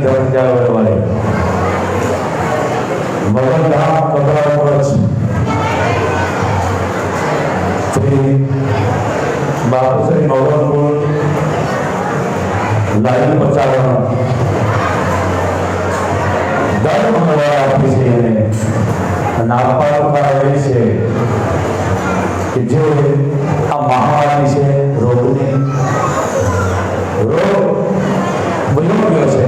वाले मगन धाम कपड़ा कवच बापूश्री नवरंगपुर लाइन प्रचारण दर मंगलवार आपी छे नागपाल है कि जो आ महामारी से रोगनी रोग वयो गयो छे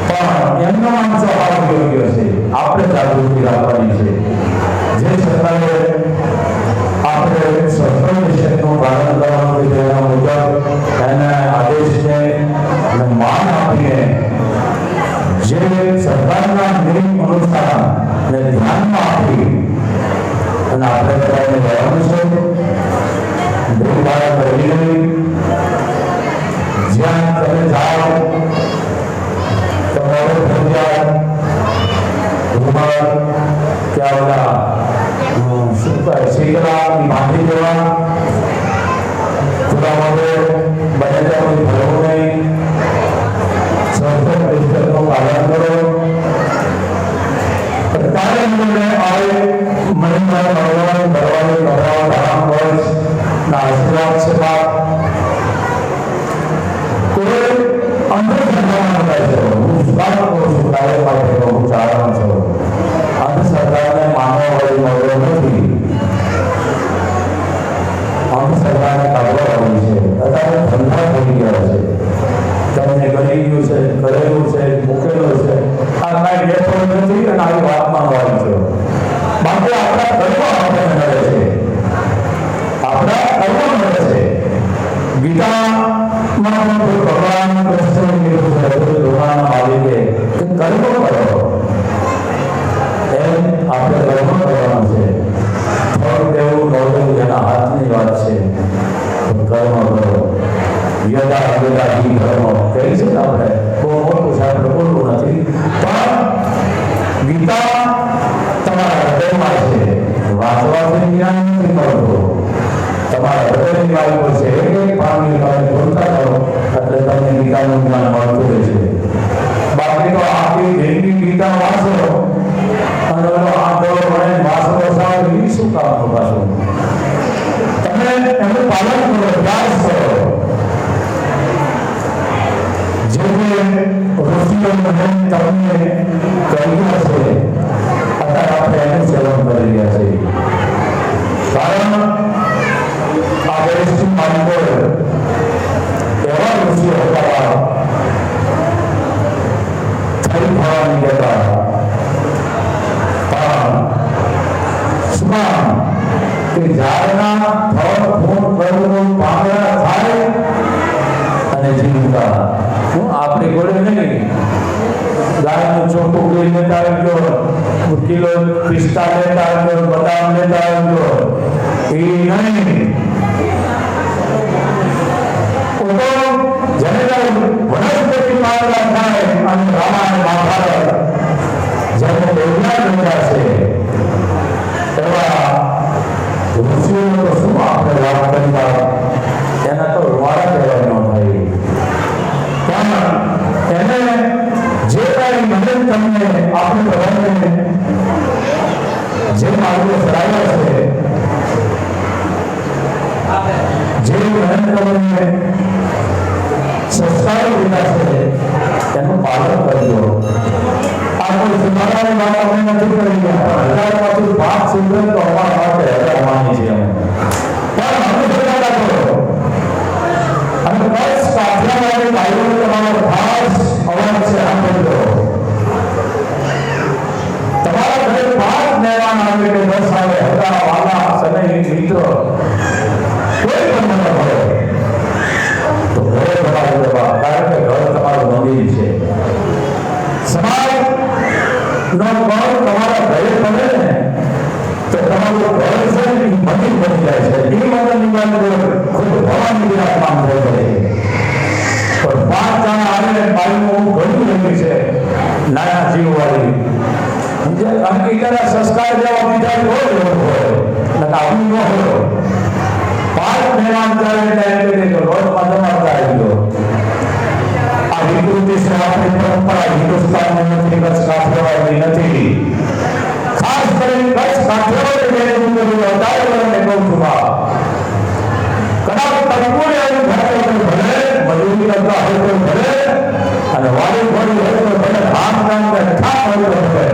पण एमनो माणसो हाथ वयो गयो छे आपणे जागृति राखવાની છે જે સરકારે આપણે સફળ નિષેધનું પાલન કરવાનું છે તેના મુજબ એના આદેશને અને માન આપીને જે સરકારના નિયમ અનુસાર અને ધ્યાનમાં આપી અને આપણે બધાને રહેવાનું છે દેવભારત રહી ગઈ જ્યાં તમે જાઓ તમારો ફરિયાદ રૂમાલ क्या बोला शीतला बांधी देवा थोड़ा बने कोई भरो नहीं को पालन करो कार्य में आए मन में भगवान भगवान भगवान राम वर्ष आशीर्वाद से बात कोई अंदर भगवान बताए बात को सुधारे पाते को उच्चारण करो अंत सरकार ने मानव वाली मौजूद नहीं अंत सरकार ने काबू वाली है अतः धंधा થઈ ગયો છે તમને ગણી ગયું છે કરેલું છે મૂકેલું છે આ કાંઈ લેતો નથી અને આવી વાત માંગવાની છે બાકી આપણા કર્મ આપણે મળે છે આપણા કર્મ મળે છે ગીતામાં ભગવાન કૃષ્ણ કીધું છે ભગવાનના માલિકે કે કર્મ કરો આપણે કર્મ કરવાનું છે ફળ દેવું ન દેવું એના હાથની વાત છે કર્મ કરો યદા યદા હિ કર્મ કહી છે આપણે બહુ મોટું છે આપણે બોલવું નથી પણ ગીતા તમારા હૃદયમાં છે વાંચવાથી જ્ઞાન નથી મળતું તમારા હૃદયની વાત પર છે એક પાણી તમે બોલતા કરો એટલે તમને ગીતાનું જ્ઞાન મળતું રહેશે બાકી તો આખી જિંદગી ગીતા વાંચો અને આંધળો મને વાસણો સાવ એ શું કામનું પાછું તમે એનું પાલન કરો અભ્યાસ કરો જે ઋષિઓ તમને કહ્યું હશે અત્યારે આપણે એનું સેવન કરી રહ્યા છીએ કારણ આ વૈશ્વિક માલિકો એવા ઋષિઓ હતા થઈ ભવાની ગયા કે ઝાડના ફળ ફૂલ ફળનું પાંદડા થાય અને જીવતા હું આપણી ગોળે નહીં ગાયનું ચોખ્ખું ઘી લેતા આવજો કિલો પિસ્તા લેતા આવજો બદામ લેતા આવજો એ નહીં જેને વનસ્પતિ પાંદડા થાય અને રામાયણ મહાભારત જેને દેવના જોયા છે એવા ઋષિઓનો તો શું આપણે વાત કરતા એના તો રૂવાડા કહેવાય ન થાય પણ એને જે કાંઈ મદદ તમને આપણે બધાને જે માર્ગો ચલાવ્યા છે જે મહેનત કરીને સંસ્કારો દીધા છે એનું પાલન કરજો આ કોઈ સુધારાની વાત અમે નથી કરી ગયા હજારમાંથી 5 સિદ્ધાંત તો અમારા માટે રહેવાની છે પણ અમે સુધારા કરો અને બસ કાઠિયાવાડી ભાઈઓને તમારો ખાસ અવાજ છે સાંભળજો તમારા ઘરે 5 મહેમાન આવે કે 10 આવે હતા વાલા સનઈ મિત્રો કોઈ પણ ન હોય તો ઘરે તમારે જવા કારણ કે ઘર તમારું મંદિર છે સમાજ નો ભાવ તમારા ઘરે પડે ને તો તમારું ઘર છે એ મંદિર બની જાય છે એ મંદિરની વાત ખુદ ભવાની વિરાજમાન થઈ જાય પણ 5 જણા આવીને પાણીનું ઘણું રહ્યું છે નાના જીવવાળી જે અંકિતાના સંસ્કાર જેવા બીજા હોય ને આવું ન હોય 5 મહેમાન જાય એટલે રોજ માં જમાડતા આવી ગયો આ વિકૃતિ છે આપણી પરંપરા હિન્દુસ્તાનની નથી, કચ્છ કાઠિયાવાડની નથી. ખાસ કરીને કચ્છ કાઠિયાવાડ જેને હું અવતાર કરીને કહું છું કદાચ તરફોડે એવું થાય તો ભલે મજૂરી કરતા હોય તો ભલે અને વાડી ફોડી હોય તો ભલે ધામ ધામ ઠાક હોય તો ભલે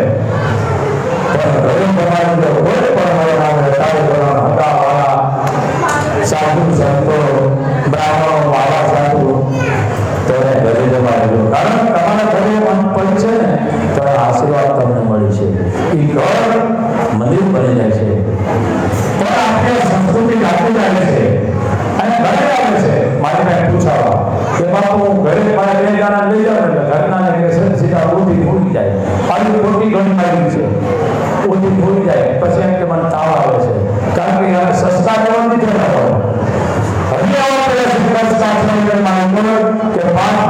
પણ ગરીબ સમાજ જો કોઈ પણ હોય નામે અવતાર હતા વાળા સાધુ સંતો બ્રાહ્મણો બાબા સાધુ તો એને ઘરે જવા દેજો, કારણ તમારા ઘરે મન પડી છે ને તો આશીર્વાદ તમને મળી છે. એ ઘર મંદિર બની જાય છે. પણ આપણે સંસ્કૃતિ રાખી જાય છે અને ઘરે આવે છે મારે કાંઈ પૂછાવા કે બાપુ ઘરે મારે 2 જણા લઈ જાવ એટલે ઘરના ને સીધા ઓછી ભૂલી જાય. પાછી ખોટી ઘણી મારી છે ઓછી ભૂલી જાય પછી એમ કે મને તાવ આવે છે, કારણ કે એને સસ્તા લેવા નથી જતા. હજી આવા પેલા સંસ્કાર કે 5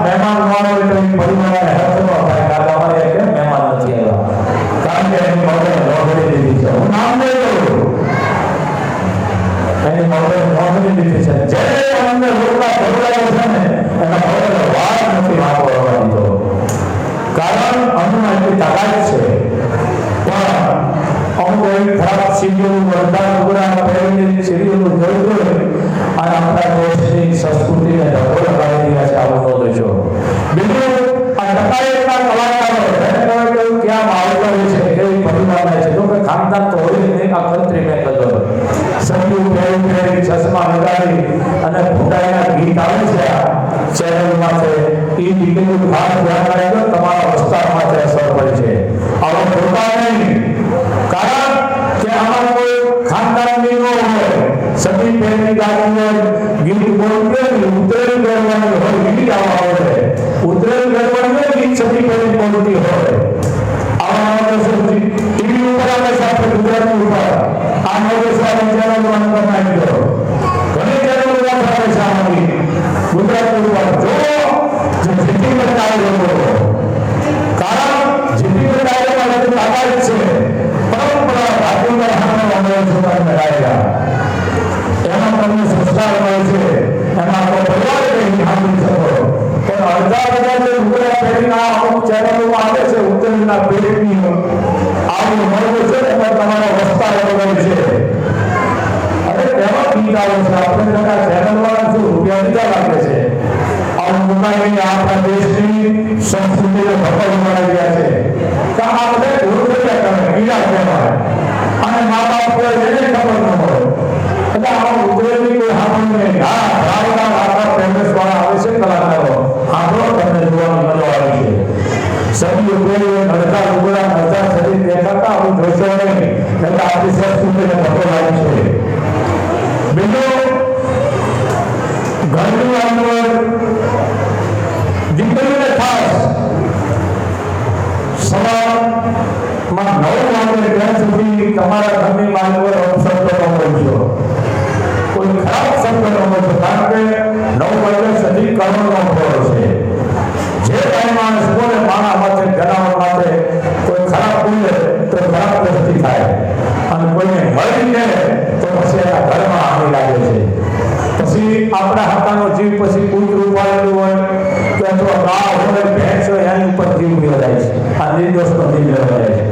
મહેમાન ન આવે તો પરિવારને હર્ષ ન થાય, કારણ કે અમારે કેમ મહેમાન નથી આવ્યા, કારણ કે એની મગજ નોંધણી લીધી છે. હું નામ નહીં લઉં, એની મગજ નોંધણી લીધી છે. જે અમને રોટલા ખવડાવે છે ને એના મગજ વાત નથી વાંકો આવવા દીધો, કારણ અન્નમાં એટલી તાકાત છે. પણ અમુક એવી ખરાબ સીડીઓ વરદાન ઉગરાના પહેરીને સીડીઓ જોઈ અને આપણા દેશની સંસ્કૃતિને ધક્કો લગાવી રહ્યા છે. આવું નોંધો છો. બીજું આ ટકાયેલા કલાકારો ક્યાં માવતા હોય છે કેવી પરિવારના છે, તો કે ખાનદાન તો હોય નહીં. આ કંત્રી મેં કદો સંગીત ફેરી ચશ્મા લગાવી અને ફૂટાયેલા ગીત આવે છે ચેનલમાં છે એ દીકરીનું ખાસ ધ્યાન રાખજો, તમારા વિસ્તારમાં તે અસર પડે છે. આવો ખોટા નહીં, કારણ કે આમાં કોઈ ખાનદાનની ન હોય. સતી ફેરી ગાડીને ગીત બોલते ઉતરેલ કરવાની હોય, ગીત આવા આવે ઉતરેલ કરવાની ગીત સતી ફેરી બોલતી હોય. આવા ટીવી ઉપર આવે સાથે ગુજરાતી ઉપર આ મોટે સારી ચેનલમાં નંબર નાખી દો. ઘણી ચેનલો આવે છે આમાંથી ગુજરાતી ઉપર જો જીતી બતાવે લોકો, કારણ જીતી બતાવેમાં બધું તાકાત છે. પરંપરા ભાગ્યના સામે અમે છોકરાને લાગ્યા એમાં તમને સંસ્કાર મળે છે, એમાં આપણો પરિવાર નહીં સાંભળી શકો. પણ અડધા જે લુગડા પહેરીને અમુક ચેનલોમાં આવે છે ઉત્તરીના પેટની આવું મળવું છે એમાં તમારા વસ્તા વગર છે. અરે તેમાં ગીત આવે છે આપણે ચેનલવાળા શું રૂપિયા લીધા લાગે છે. આવું મુંબઈ આપણા દેશની સંસ્કૃતિને ભટક બનાવી રહ્યા છે કે આ બધા ગુરુકર્યા કરે ગીરા કહેવાય અને મા બાપ એને ખબર ન હોય. એટલે આમાં ઉતરેલી કોઈ સાંભળ નહીં. હા રાવના આપણા ફેમસ વાળા આવે છે કલાકારો, આપણો તમને જોવાની મજા આવે છે. સભ્યો કોઈ અડધા લુગડા અડધા શરીર દેખાતા હું જોશો નહીં, એટલે આપણી સંસ્કૃતિને ભટો લાગે છે. બીજું ઘરની અંદર દીકરીને ખાસ સવારમાં 9 વાગે ત્યાં સુધી તમારા ઘરની માલિકો શબ્દ ન બોલશો, કોઈ ખરાબ શબ્દ ન બોલશો, કારણ કે 9 વાગ્યા સુધી કર્મનો ફળ છે. જે કાંઈ માણસ બોલે માણા માથે જનાવર માથે કોઈ ખરાબ બોલે તો ખરાબ દ્રષ્ટિ થાય અને કોઈને મળીને તો પછી એના ઘરમાં હાનિ લાગે છે. પછી આપણા હાથાનો જીવ પછી કૂતરું પાડેલું હોય કે અથવા ગાય હોય ભેંસ હોય એની ઉપર જીવ જાય છે. આ નિર્દોષનો જીવ જાય છે.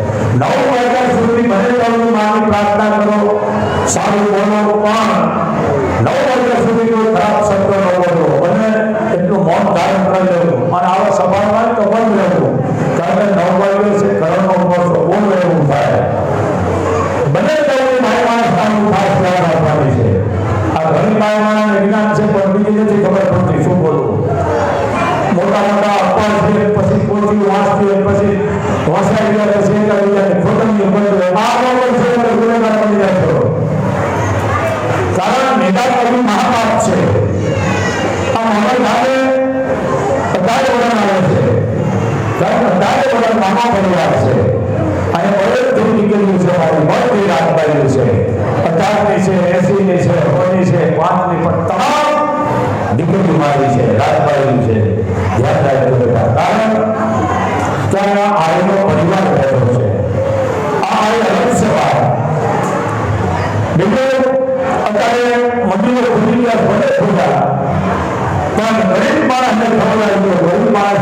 9 વાગ્યા સુધી મને તમને માની પ્રાર્થના કરો, સારું બોલો, પણ 9 વાગ્યા સુધી કોઈ ખરાબ શબ્દ ન બોલો અને એટલું મૌન ધારણ કરી લેવું અને આવા સભામાં તો બંધ રહેવું, કારણ કે 9 વાગ્યા છે ઘરનો વર્ષો બોલ એવું થાય. બને તેવું મારી માણસ આનું ખાસ ધ્યાન રાખવાની છે. આ ઘણી મારી માણસને જ્ઞાન છે પણ બીજી નથી ખબર પડતી શું બોલવું. મોટા મોટા અપવાદ છે, પછી પોથી વાંચતી પછી વાંચાઈ ગયા પછી એકબીજાને ખોટમની બંધ આ લોકો છે ગુનેગાર બની જાય છો. કારણ નેતા કવિ મહાપાપ છે. આ મામા ધારે 18 વર્ષ આવે છે, કારણ 18 વર્ષ મામા પરિવાર છે અને બળદ જેવી નીકળ્યું છે. મારી બળદી રાત પાડ્યું છે 18ની છે 80ની છે 9ની છે 5ની પણ તમામ દીકરી મારી છે રાત પાડ્યું છે. ધ્યાન રાખજો બેટા, કારણ ત્યાં આયનો પરિવાર રહેલો છે. આ આય અલગ છે વાત. બીજું અત્યારે મંદિરો ખુલી ગયા ભલે ખુલ્યા પણ ગરીબ માણસને ખબર આવી ગયો, ગરીબ માણસ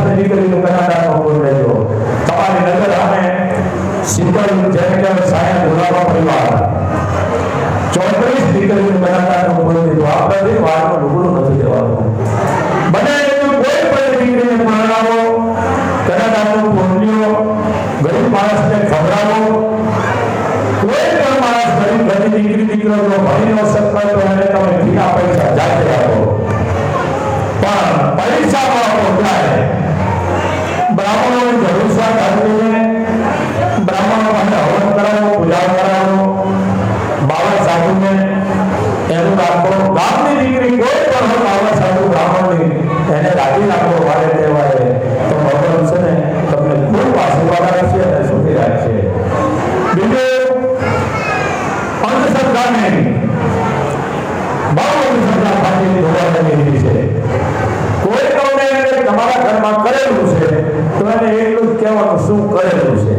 શું કરેલું છે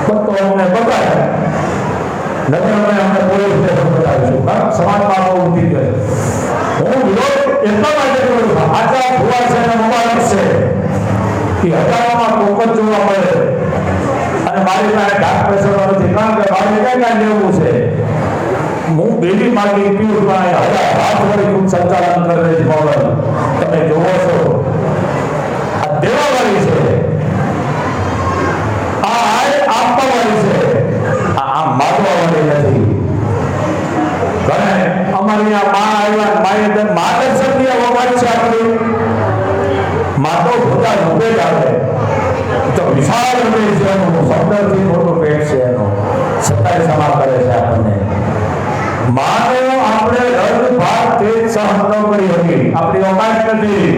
બધો અમને બતાવે. નગર અમે પોલીસ સ્ટેશન બતાવીશું. કારણ સમાજમાં બહુ ઊંધી ગઈ. હું વિરોધ એટલા માટે કરું છું, આચા ભુવા છે અને મુબારક છે કે હજારોમાં કોકત જોવા મળે અને મારી પાસે ઢાક બેસવાનો નથી. કારણ કે મારે કઈ લેવું છે. હું બેલી માગી પીવું પણ હાથ વળી ખૂબ સંચાલન કરે છે. મોબાઈલ તમે જોવો છો આ દેવાવાળી છે, આ આપવાવાળી છે, આ માગવાવાળી નથી. અમારી આ મા આવ્યા માર્ગદર્શનની અવાજ છે. આપણી મા તો બધા રૂપે જ આવે તો વિશાળ હૃદય છે એનું, શબ્દથી મોટું પેટ છે એનું, છતાંય ક્ષમા કરે છે આપણને. માને આપણે રદ ભાગ તે સહન ન કરી હતી. આપણી ઓકાત નથી,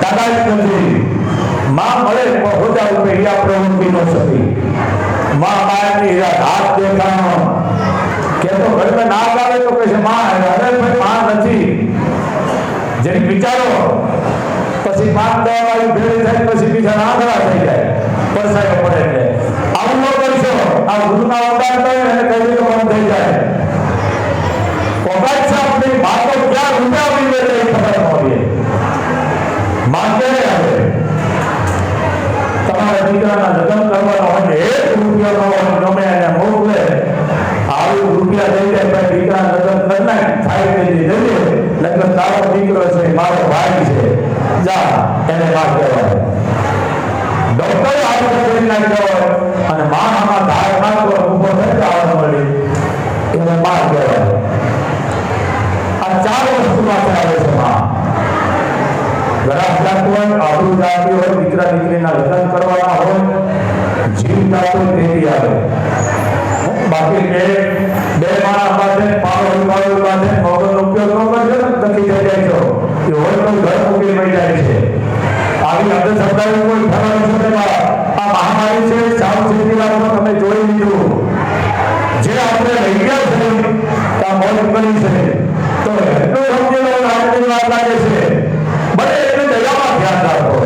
તાકાત નથી. માં મળે હોજા રૂપે હીરા પ્રવૃત્તિ ન શકી. માં માયાની હીરા હાથ દેખાણો કે તો ઘરમાં ના આવે તો કહે છે માં અરે ભાઈ માં નથી. જેને વિચારો પછી 5-10 વાળી ભેળી થાય પછી બીજા આંધળા થઈ જાય, પરસાયો પડે. એટલે આવું ન કરશો. આ ગુરુના અવતાર થાય અને કઈ તો બંધ થઈ જાય. ઓકાત છે આપણી. માં તો ક્યાં રૂપિયા આવી ગઈ એ ખબર ન હોય. માં ક્યારે આવે? તમારા દીકરાના લગ્ન કરવાનો હોય 1 રૂપિયા નો ગમે એને મોકલે, આવું રૂપિયા દઈ જાય પણ દીકરાના લગ્ન કરી નાખ થાય કે જઈએ લગ્ન તારો દીકરો છે, મારો ભાઈ છે, જા એને માં કહેવાય. ડોક્ટર આવું કરી નાખ્યો હોય અને માં આમાં ધાર નાખો ઉભો થઈ આવવા મળી એને માં કહેવાય. આ 4 વસ્તુ માટે આવે છે માં. ઘણા જાતું હોય, આબરૂ જાતી હોય, દીકરા દીકરીના લગ્ન કરવાના હોય, જીવ જાતો તેથી આવે. બાકી બે માણસ પાસે પાવર પાસે મોબાઈલ ઉપયોગ ન કરજો ને તકી થઈ જાય છો એ હોય તો ઘર મૂકી મળી જાય છે. આવી અંધશ્રદ્ધાઓ કોઈ ફરવાનું છે. આ મહામારી છે, સાવચેતી રાખો. તમે જોઈ લીધું જે આપણે લઈ ગયા છે ત્યાં મોજ કરી છે તો એટલું સમજેલો આજની વાત લાગે છે. બને એટલું દયામાં ધ્યાન રાખો.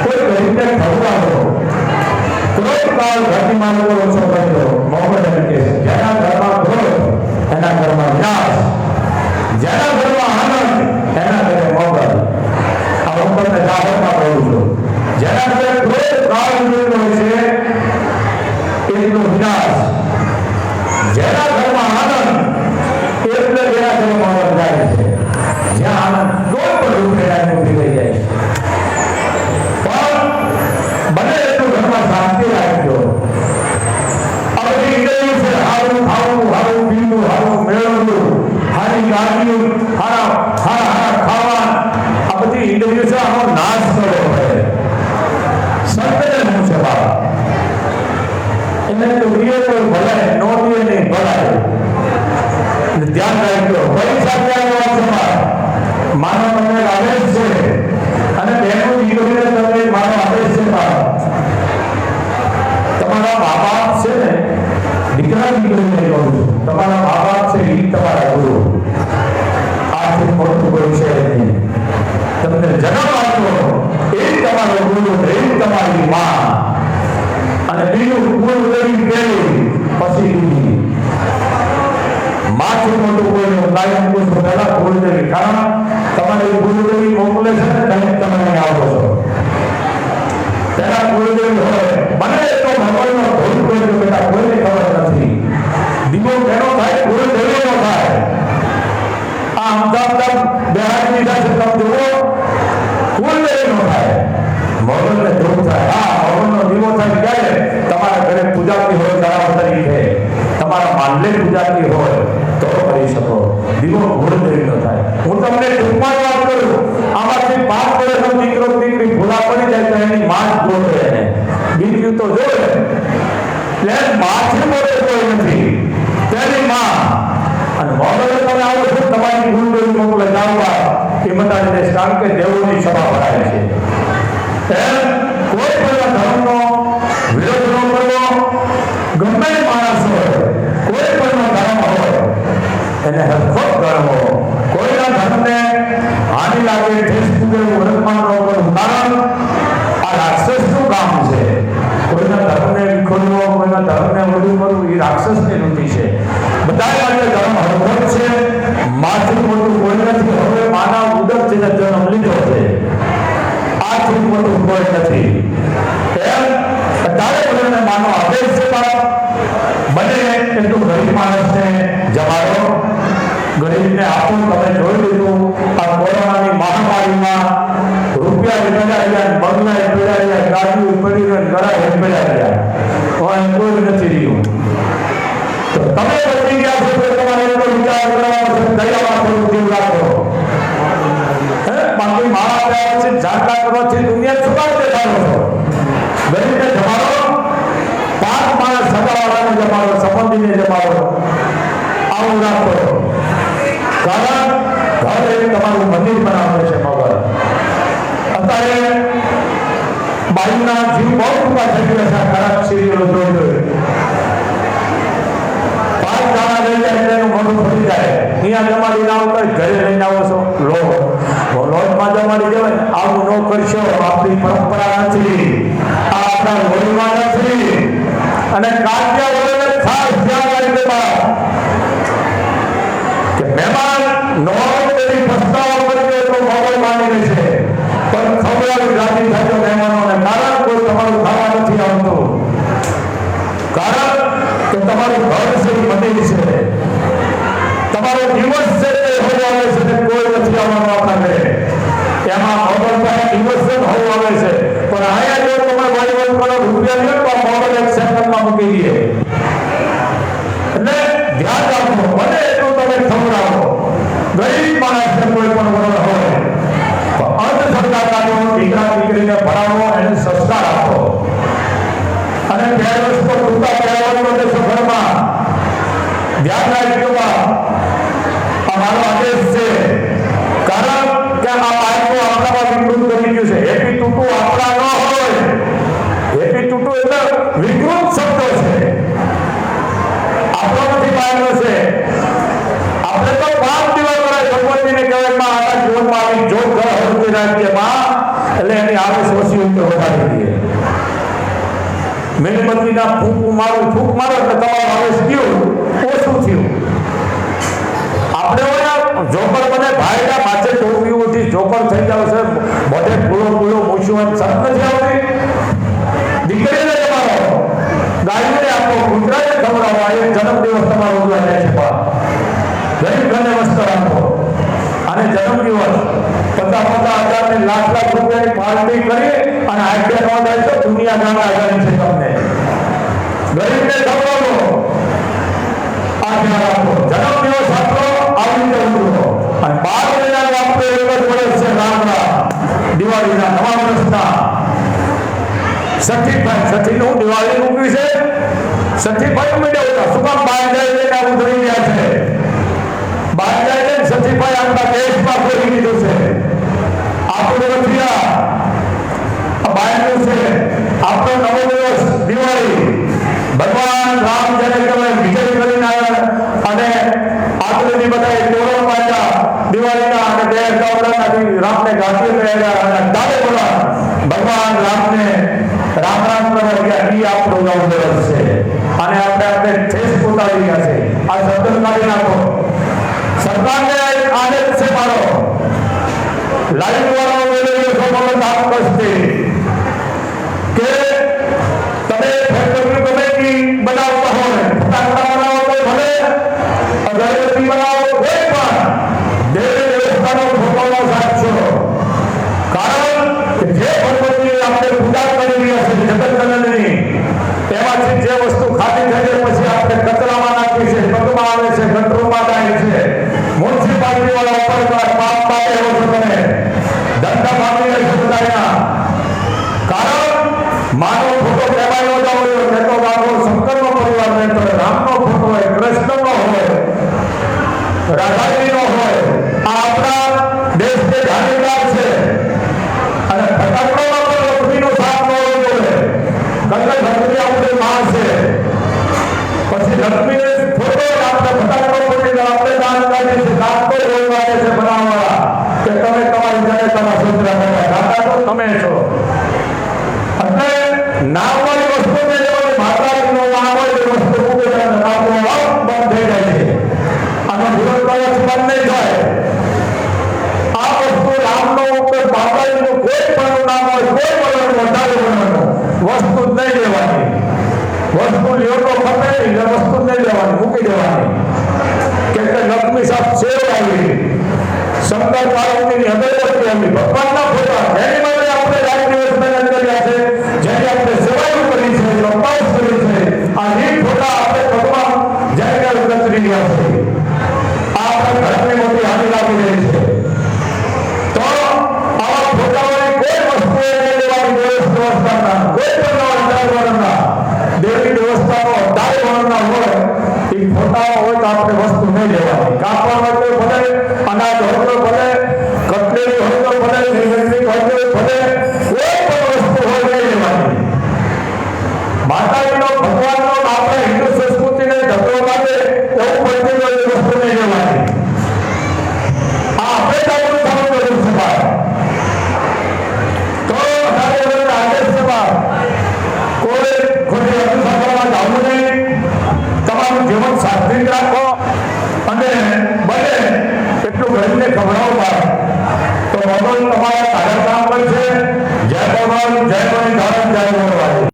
કોઈ ગરીબને ખવડાવો. કોઈ કાળ ઘરની માનવો ઓછો કરી દો. મોહમ્મદ એમ કહે છે જેના ઘરમાં ક્રોધ એના ઘરમાં વિનાશ, જેના ઘરમાં આનંદ એના ઘરે મોહમ્મદ. આ હું તમને જાહેરમાં કહું છું. જેના ઘરે ક્રોધ કાળ જેટલો છે એટલો વિનાશ, જેના ઘરમાં આનંદ એટલે જેના ઘરે મોહમ્મદ જાય છે. જ્યાં આનંદ કોઈ પણ રૂપે ઉભી થઈ જાય. પણ બને એટલું ઘરમાં શાંતિ રાખજો. આ બધી ઇન્ટરવ્યુ છે. હારું ખાવું, હારું પીવું, હારું મેળવવું, હારી ગાડીઓ, હારા ખાવા, આ બધી ઇન્ટરવ્યુ છે. આનો નાશ કરવો પડે. સત્યને શું છે બાબા? એને તો દિયે તો ભલે, નો દિયે નહીં ભલાય. ધ્યાન રાખજો. પૈસા ક્યાં છે? માનો તમને આદેશ છે અને બેનો દીકરીને તમને મારો આદેશ છે. તમારા મા બાપ છે ને, દીકરા દીકરીને કહું છું, તમારા મા બાપ છે એ તમારા ગુરુ. આથી મોટું કોઈ છે નહીં. તમને જન્મ આપ્યો એ તમારો ગુરુ, એ તમારી માં. અને બીજું ગુરુ દેવી પેલી પછી બીજી. માથું મોટું કોઈ કાયમ પૂછો પહેલા ગુરુદેવી. કારણ તમારી ગુરુદેવી મોકલે છે ને તમે આવો છો તેના ગુરુદેવી હોય. બને તો ભગવાનનો ભૂલ કરજો બેટા, કોઈને ખબર નથી. દીવો કેનો થાય? ગુરુદેવીનો થાય. આ અમદાવાદ બેહાડી દીધા છે તમે જુઓ, ગુરુદેવીનો થાય. મોગલને ધૂપ થાય. હા, મોગલનો દીવો થાય ક્યારે? તમારા ઘરે પૂજાતી હોય તળાવ તરીકે, તમારા માંડલે પૂજાતી હોય તો કરી શકો. દીવો ગુરુદેવીનો થાય. હું તમને ટૂંકમાં વાત કરું. આમાંથી 5 વર્ષનો દીકરો દીકરી ભૂલા પડી જાય તો એની માં જ ગોતે એને. બીજું તો જોડે એટલે માથી બોલે કોઈ નથી, તેની માં. અને મોગલે તમે આવો છો તમારી ગુરુદેવી મોકલે જાણવા એ બતાવી દેશ. કારણ કે દેવોની સભા ભરાય છે. કોઈ પણ ધર્મનો વિરોધ ન કરવો. ગમે માણસ હોય, કોઈ પણ ધર્મ હોય એને હરખો ગણવો. કોઈના ધર્મને હાનિ લાગે, ઠેસ પૂગે, વર્તમાન ન કરવું. કારણ આ રાક્ષસનું કામ છે. જીવનમાં ધર્મને વધુ કરવું એ રાક્ષસની વૃત્તિ છે. બધા માટે ધર્મ હળવો છે, માથું મોટું કોઈ નથી. હવે માનવ ઉદક જેને જન્મ લીધો છે, આથી મોટું કોઈ નથી. એમ તારે બધાને માનો આદેશ છે. બને એટલું ગરીબ માણસને જમાડો, ગરીબને આપો. તમે જોઈ લીધું આ કોરોનાની મહામારીમાં રૂપિયા પડ્યા રહ્યા, બંગલા પડ્યા રહ્યા, ગાડીઓ પડી રહી, ગળા પડ્યા રહ્યા, કોઈ નથી રહ્યું. તો તમે બચી ગયા છો તો તમારે એટલો વિચાર કરવાનો છે, દયામાં થોડું જીવ રાખો. બાકી મારા પ્રયાસ છે જાણકાર કરવાથી દુનિયા છુપાડ દેખાડો છો. ગરીબને જમાડો, 5 માણસ સગાવાળાને જમાડો, સંબંધીને જમાડો, આવું રાખો. કારણ ઘરે તમારું મંદિર બનાવવું છે. મગર અત્યારે બાયુના જીવ બહુ ટૂંકા થઈ ગયા છે. ખરાબ સિરિયલો જોઈ 5 દાણા લઈ જાય એટલે એનું મોઢું ફરી જાય. અહીંયા જમાડી ના આવતા ઘરે લઈને આવો છો લોટમાં જમાડી જવાય. આવું ન કરશો, આપણી પરંપરા નથી, આ આપણા લોહીમાં નથી. અને કાઢ્યા વગર ખાસ ધ્યાન રાખી દેવા કે મહેમાન નોર્મલી પ્રસ્તાવ કરી તો મોબાઈલ માની છે, પણ ખવડાવી રાજી થતો મહેમાનોને. કારણ કોઈ તમારું ખાવા નથી આવતું, કારણ કે તમારું ઘર છે મંદિર છે, તમારો દિવસ છે તે હોવું આવે છે, કોઈ નથી આવવાનું આપણા ઘરે. એમાં મોબાઈલ પાસે દિવસ જ હોવું આવે છે, પણ અહીંયા જો તમે વહીવટ કરો, રૂપિયા લ્યો તો મોબાઈલ એક સેકન્ડમાં મૂકી દે. એટલે ધ્યાન રાખો, બને એટલું તમે ખવડાવો. ગરીબ માણસને કોઈ પણ વરણ હોય તો અંધશ્રદ્ધા કાઢો, દીકરા દીકરીને ભણાવો, એને સંસ્કાર આપો. અને પહેરવેશ પર ટૂંકા પહેરવાનું માટે સફરમાં ધ્યાન રાખજો. આ મારો આદેશ છે, કારણ કે આ બાળકો આપણામાં વિકૃત કરી ગયું છે. હેપી ટુટુ આપણા ન હોય. હેપી ટુટુ એટલે વિકૃત શબ્દો છે, આપણો નથી બાળકો છે. આપણે તો 5 દિવસ કરાય ભગવતીને કહેવાય માં આના જીવનમાં આવી જો ઘર હરતી રાજ્યમાં, એટલે એની આવેશ ઓછી ઉપર વધારી દઈએ. મીણબત્તીના ફૂંક મારો એટલે તમારું આવેશ ગયું, ઓછું થયું. આપણે જોકર બને ભાઈના માથે ટોપી ઉઠી જોકર થઈ જાવ છે, મોઢે ફૂલો મૂછું સત નથી આવતી. દીકરીને જમાડો, ગાયોને આપો, કૂતરાને ખવડાવો. આ એક જન્મદિવસ તમારો ઉજવાય છે. ગરીબ ઘરને વસ્ત્ર આપો. અને જન્મદિવસ 50,000 ને લાખ રૂપિયાની પાર્ટી કરી અને આજે નોંધાય તો દુનિયા ગાંડા કરી છે. તમને ગરીબને ખવડાવો, આ ધ્યાન આપો. જન્મદિવસ આપણો આવી રીતે ઉજવો. અને 12 મહિનાનું આપણે એક જ વર્ષ છે, રામના દિવાળીના નવા વર્ષના. સઠ્ઠીનું દિવાળી મૂક્યું છે. સઠ્ઠીભાઈ ઉમેર્યા હતા. શું કામ બહાર જાય એટલે ઉતરી ગયા છે? બહાર જાય છે સઠ્ઠીભાઈ આપણા દેશમાં ફેરવી દીધું છે. આપણું નથી આ બહારનું છે. આપણો નવો દિવસ દિવાળી, ભગવાન રામ જેને કહેવાય વિજય કરીને આવ્યા અને આગળની બધા તોરણ બાંધ્યા દિવાળીના અને 2 કવડાના રામને ઘાટી રહ્યા અને તારે બોલા ભગવાન રામને રામ કરવા એ આપણો નવો દિવસ છે. અને આપણે ઠેસ પોતાવી રહ્યા છે. આ શબ્દ કાઢી નાખો. સરકારને આદેશ છે મારો, લાઈન વાળો કામ કરશે કે તમે ફેક્ટરી ગમે તે બનાવતા હોય, ફટાકડા બનાવો તો ભલે, અગરબત્તી બનાવો, કોઈ પણ દેવી દેવતાનો ફોટોનો સાચો. કારણ કે જે ભગવતી આપણે પૂજા કરી રહ્યા છે જગતજનની, એમાંથી જે વસ્તુ ખાલી થઈ જાય પછી આપણે કચરામાં નાખીએ છીએ, પગમાં આવે છે, ગટરમાં જાય છે. મ્યુનિસિપાલિટી વાળા ઉપર પાપ પાપે એવો છો તમે ધંધા ભાગી રહેશે બધાના. કારણ માનવ ફોટો કહેવાયો ન હોય, મેં તો મારો શંકરનો પરિવાર રહેતો હોય, રામનો ફોટો હોય, કૃષ્ણનો હોય, રાધાજીનો હોય. આ આપણા દેશને જાણીતા છે. અને ફટાકડોમાં પણ લક્ષ્મીનો સાથ ન હોવો જોઈએ. કારણ કે લક્ષ્મી આપણી માં છે. પછી લક્ષ્મીને ફોટો આપણે ફટાકડો ફોટીને આપણે દાન કાઢીએ છીએ. દાન કોઈ બોલવા આવે છે બનાવવાળા કે તમે તમારી જાતે તમારા સસરા કરતા દાતા તો તમે છો. એટલે નામવાળી વસ્તુ ને લેવાની માતાજીનો નામ વસ્તુ લ્યો તો ખપે નહીં, એ વસ્તુ નહીં લેવાની, મૂકી દેવાની. કેમ કે લક્ષ્મી સાહેબ સેવ આવી, શંકર પાર્વતીની અગરબત્તી આવી, ભગવાનના ફોટા જેની માટે આપણે રાત દિવસ મહેનત કર્યા છે, જેની આપણે સેવાઓ કરી છે, લંબાઈ કરી છે, આ નીટ ફોટા આપણે ભગવાન જઈને કચરી રહ્યા છે. આ આપણા ઘરની મોટી હાનિ લાગી રહી છે. તો આવા ફોટાઓની કોઈ વસ્તુ નહીં લેવાની, દેવસ્થાનના કોઈ પણ વર્ણના દેવી દેવસ્થાનો 18 વર્ણના હોય એ ફોટાઓ હોય તો આપણે વસ્તુ નહીં લેવાની. કાપડ હોય તો ભલે, અનાજ હોય તો ભલે, કટલેરી હોય તો ભલે, નિવેદની હોય તો ભલે, કોઈ પણ વસ્તુ હોય નહીં લેવાની. માતાજીનો ભગવાનનો આપણે હિન્દુ સંસ્કૃતિને ઢકવા માટે એવું બનતી હોય એ વસ્તુ નહીં લેવાની. આ આપણે જાગૃત થવું જરૂર છે ભાઈ. તો આદેશ છે ભાઈ, કોઈ ખોટી અનુસંધાનમાં જવું નહીં. તમારું જીવન સાત્વિક રાખો અને બને એટલું ગરીબને ખવડાવો.